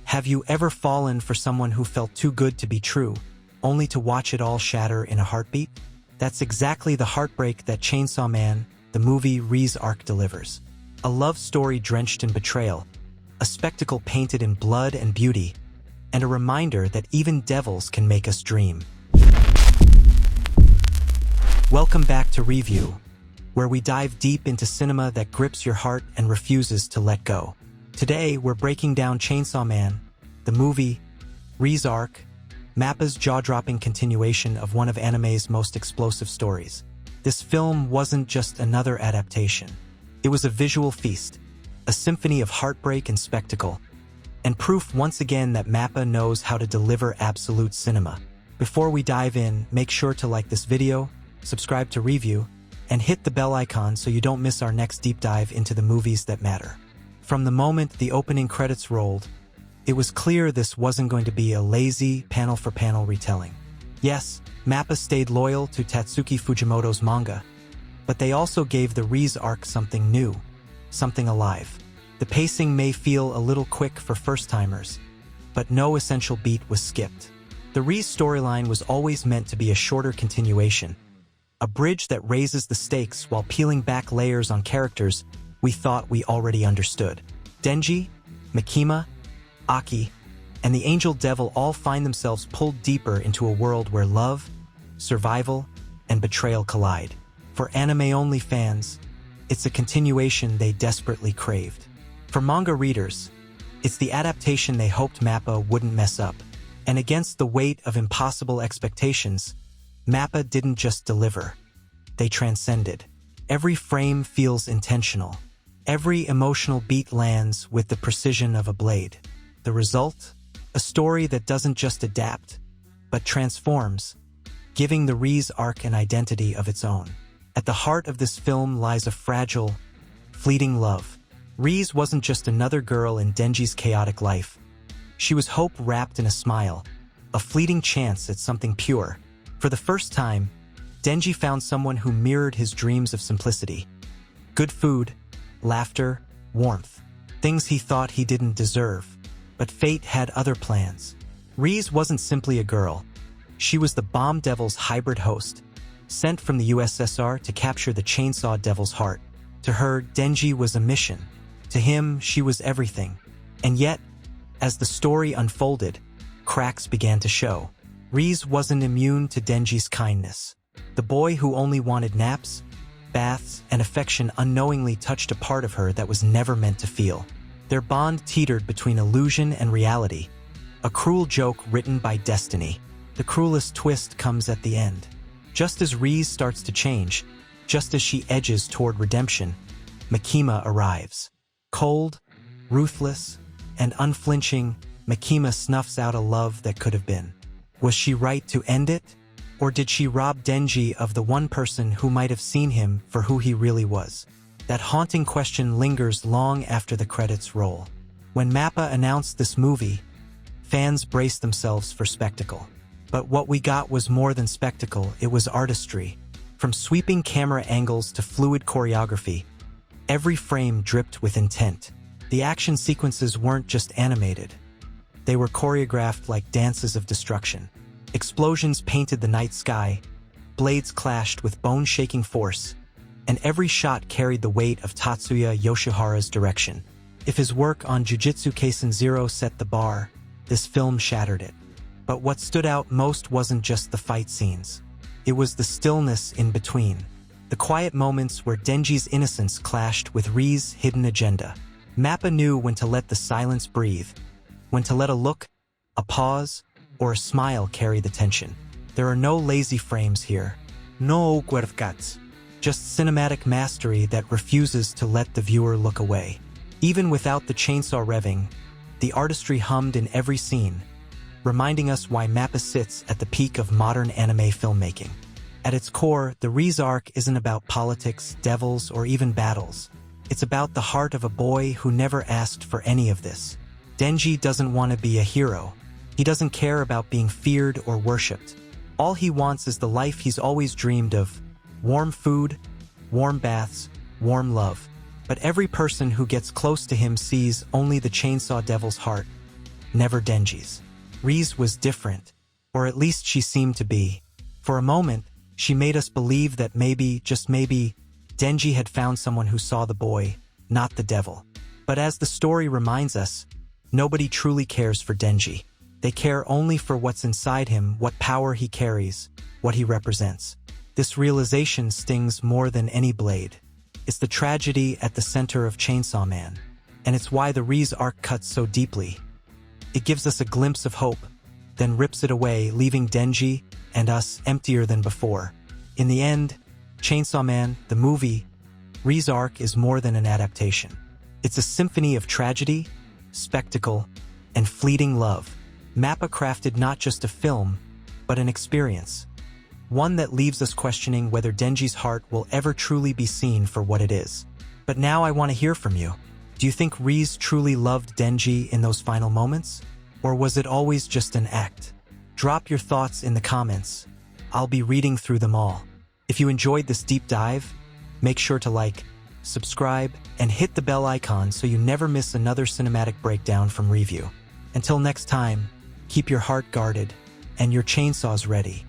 Have you ever fallen for someone who felt too good to be true, only to watch it all shatter in a heartbeat? That's exactly the heartbreak that Chainsaw Man, the movie Reze Arc, delivers. A love story drenched in betrayal, a spectacle painted in blood and beauty, and a reminder that even devils can make us dream. Welcome back to Review, where we dive deep into cinema that grips your heart and refuses to let go. Today, we're breaking down Chainsaw Man, the movie, Reze Arc, MAPPA's jaw-dropping continuation of one of anime's most explosive stories. This film wasn't just another adaptation. It was a visual feast, a symphony of heartbreak and spectacle, and proof once again that MAPPA knows how to deliver absolute cinema. Before we dive in, make sure to like this video, subscribe to Review, and hit the bell icon so you don't miss our next deep dive into the movies that matter. From the moment the opening credits rolled, it was clear this wasn't going to be a lazy, panel-for-panel retelling. Yes, MAPPA stayed loyal to Tatsuki Fujimoto's manga, but they also gave the Reze Arc something new, something alive. The pacing may feel a little quick for first-timers, but no essential beat was skipped. The Reze storyline was always meant to be a shorter continuation, a bridge that raises the stakes while peeling back layers on characters we thought we already understood. Denji, Makima, Aki, and the Angel Devil all find themselves pulled deeper into a world where love, survival, and betrayal collide. For anime-only fans, it's a continuation they desperately craved. For manga readers, it's the adaptation they hoped MAPPA wouldn't mess up. And against the weight of impossible expectations, MAPPA didn't just deliver. They transcended. Every frame feels intentional. Every emotional beat lands with the precision of a blade. The result? A story that doesn't just adapt, but transforms, giving the Reze Arc an identity of its own. At the heart of this film lies a fragile, fleeting love. Reze wasn't just another girl in Denji's chaotic life. She was hope wrapped in a smile, a fleeting chance at something pure. For the first time, Denji found someone who mirrored his dreams of simplicity. Good food, laughter, warmth. Things he thought he didn't deserve. But fate had other plans. Reze wasn't simply a girl. She was the Bomb Devil's hybrid host, sent from the USSR to capture the Chainsaw Devil's heart. To her, Denji was a mission. To him, she was everything. And yet, as the story unfolded, cracks began to show. Reze wasn't immune to Denji's kindness. The boy who only wanted naps, baths, and affection unknowingly touched a part of her that was never meant to feel. Their bond teetered between illusion and reality, a cruel joke written by destiny. The cruelest twist comes at the end. Just as Reze starts to change, just as she edges toward redemption, Makima arrives. Cold, ruthless, and unflinching, Makima snuffs out a love that could have been. Was she right to end it? Or did she rob Denji of the one person who might have seen him for who he really was? That haunting question lingers long after the credits roll. When MAPPA announced this movie, fans braced themselves for spectacle. But what we got was more than spectacle, it was artistry. From sweeping camera angles to fluid choreography, every frame dripped with intent. The action sequences weren't just animated. They were choreographed like dances of destruction. Explosions painted the night sky, blades clashed with bone-shaking force, and every shot carried the weight of Tatsuya Yoshihara's direction. If his work on Jujutsu Kaisen 0 set the bar, this film shattered it. But what stood out most wasn't just the fight scenes. It was the stillness in between. The quiet moments where Denji's innocence clashed with Reze's hidden agenda. MAPPA knew when to let the silence breathe, when to let a look, a pause, or a smile carry the tension. There are no lazy frames here. No cuercats. Just cinematic mastery that refuses to let the viewer look away. Even without the chainsaw revving, the artistry hummed in every scene, reminding us why MAPPA sits at the peak of modern anime filmmaking. At its core, the Reze Arc isn't about politics, devils, or even battles. It's about the heart of a boy who never asked for any of this. Denji doesn't want to be a hero. He doesn't care about being feared or worshipped. All he wants is the life he's always dreamed of: warm food, warm baths, warm love. But every person who gets close to him sees only the Chainsaw Devil's heart. never Denji's. Reze was different, or at least she seemed to be. For a moment, she made us believe that maybe, just maybe, Denji had found someone who saw the boy, not the devil. But as the story reminds us, nobody truly cares for Denji. They care only for what's inside him, what power he carries, what he represents. This realization stings more than any blade. It's the tragedy at the center of Chainsaw Man, and it's why the Reze arc cuts so deeply. It gives us a glimpse of hope, then rips it away, leaving Denji and us emptier than before. In the end, Chainsaw Man, the movie, Reze Arc is more than an adaptation. It's a symphony of tragedy, spectacle, and fleeting love. MAPPA crafted not just a film, but an experience. One that leaves us questioning whether Denji's heart will ever truly be seen for what it is. But now I want to hear from you. Do you think Reze truly loved Denji in those final moments? Or was it always just an act? Drop your thoughts in the comments. I'll be reading through them all. If you enjoyed this deep dive, make sure to like, subscribe, and hit the bell icon so you never miss another cinematic breakdown from Review. Until next time, keep your heart guarded and your chainsaws ready.